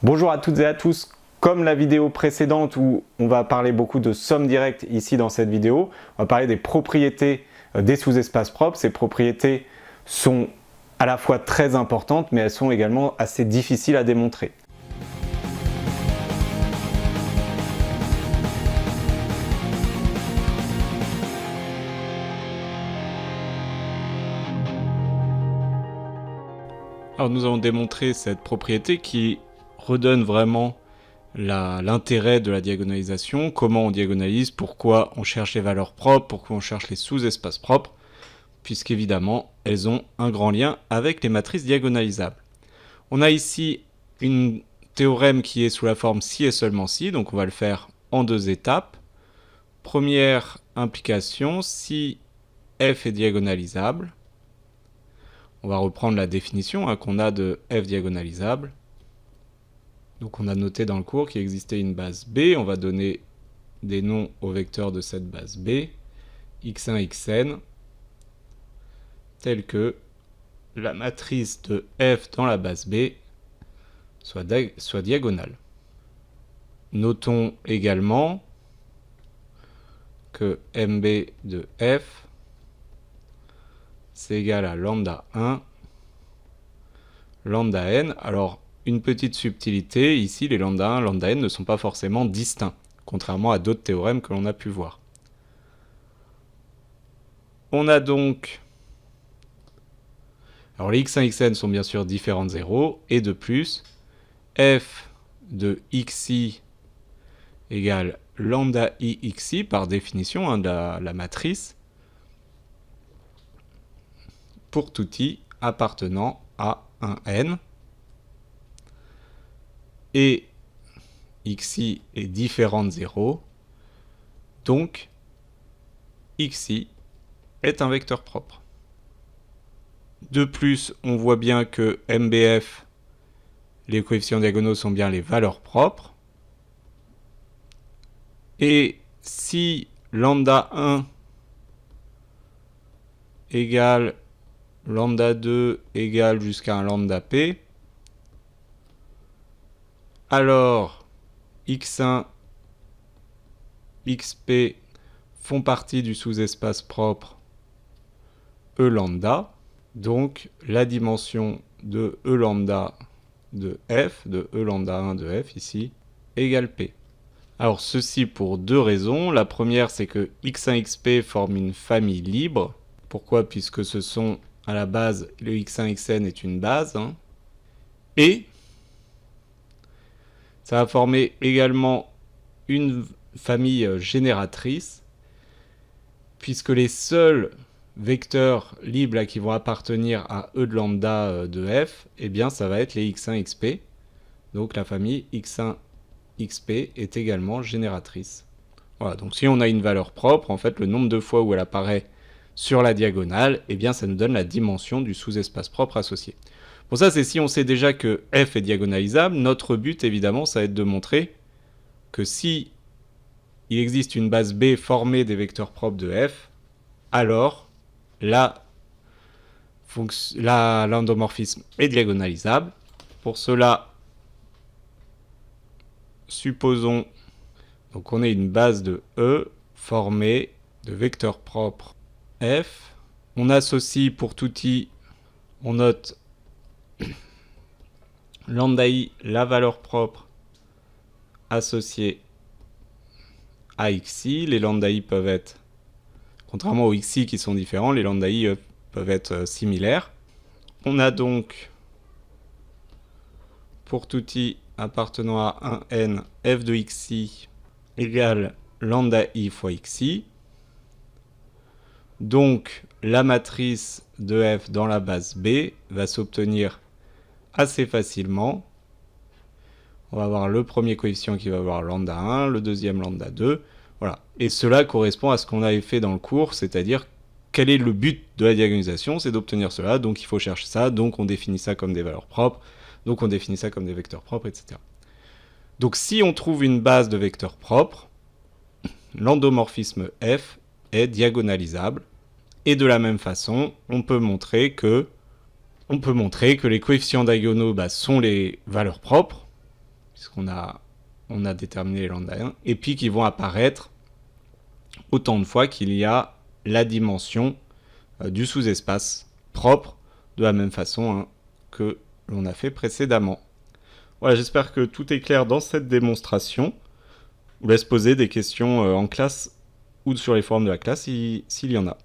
Bonjour à toutes et à tous. Comme la vidéo précédente où on va parler beaucoup de somme directe, ici dans cette vidéo, on va parler des propriétés des sous-espaces propres. Ces propriétés sont à la fois très importantes, mais elles sont également assez difficiles à démontrer. Alors nous allons démontrer cette propriété qui redonne vraiment l'intérêt de la diagonalisation, comment on diagonalise, pourquoi on cherche les valeurs propres, pourquoi on cherche les sous-espaces propres, puisqu'évidemment elles ont un grand lien avec les matrices diagonalisables. On a ici un théorème qui est sous la forme si et seulement si, donc on va le faire en deux étapes. Première implication, si f est diagonalisable, on va reprendre la définition qu'on a de f diagonalisable. Donc on a noté dans le cours qu'il existait une base B, on va donner des noms aux vecteurs de cette base B, x1, xn, tels que la matrice de f dans la base B soit diagonale. Notons également que mb de f c'est égal à lambda 1, lambda n. Alors, une petite subtilité, ici les lambda 1 et lambda n ne sont pas forcément distincts, contrairement à d'autres théorèmes que l'on a pu voir. On a donc... Alors les x1 et xn sont bien sûr différents de 0, et de plus, f de xi égale lambda i xi, par définition de la matrice, pour tout i appartenant à un n, et xi est différent de 0, donc xi est un vecteur propre. De plus, on voit bien que mbf, les coefficients diagonaux sont bien les valeurs propres, et si lambda 1 égale lambda 2 égale jusqu'à un lambda p, alors x1, xp font partie du sous-espace propre E lambda, donc la dimension de E lambda de f, de E lambda 1 de f ici, égale p. Alors ceci pour deux raisons. La première, c'est que x1, xp forment une famille libre. Pourquoi? Puisque ce sont à la base, le x1, xn est une base. Et ça va former également une famille génératrice, puisque les seuls vecteurs libres qui vont appartenir à E de lambda de f, eh bien ça va être les x1, xp. Donc la famille x1, xp est également génératrice. Voilà, donc si on a une valeur propre, en fait le nombre de fois où elle apparaît sur la diagonale, eh bien ça nous donne la dimension du sous-espace propre associé. Pour ça, c'est si on sait déjà que f est diagonalisable, notre but évidemment, ça va être de montrer que si il existe une base B formée des vecteurs propres de f, alors l'endomorphisme est diagonalisable. Pour cela, supposons donc on ait une base de E formée de vecteurs propres f. On associe pour tout i, on note lambda i, la valeur propre associée à xi. Les lambda i peuvent être, contrairement aux xi qui sont différents, les lambda i peuvent être similaires. On a donc, pour tout i appartenant à un n, f de xi égale lambda i fois xi. Donc, la matrice de f dans la base B va s'obtenir assez facilement. On va avoir le premier coefficient qui va avoir lambda 1, le deuxième lambda 2. Voilà. Et cela correspond à ce qu'on avait fait dans le cours, c'est-à-dire quel est le but de la diagonalisation, c'est d'obtenir cela, donc il faut chercher ça, donc on définit ça comme des valeurs propres, donc on définit ça comme des vecteurs propres, etc. Donc si on trouve une base de vecteurs propres, l'endomorphisme f est diagonalisable, et de la même façon, on peut montrer que les coefficients diagonaux sont les valeurs propres, puisqu'on a déterminé les lambda 1, et puis qui vont apparaître autant de fois qu'il y a la dimension du sous-espace propre, de la même façon que l'on a fait précédemment. Voilà, j'espère que tout est clair dans cette démonstration. Je vous laisse poser des questions en classe ou sur les forums de la classe s'il y en a.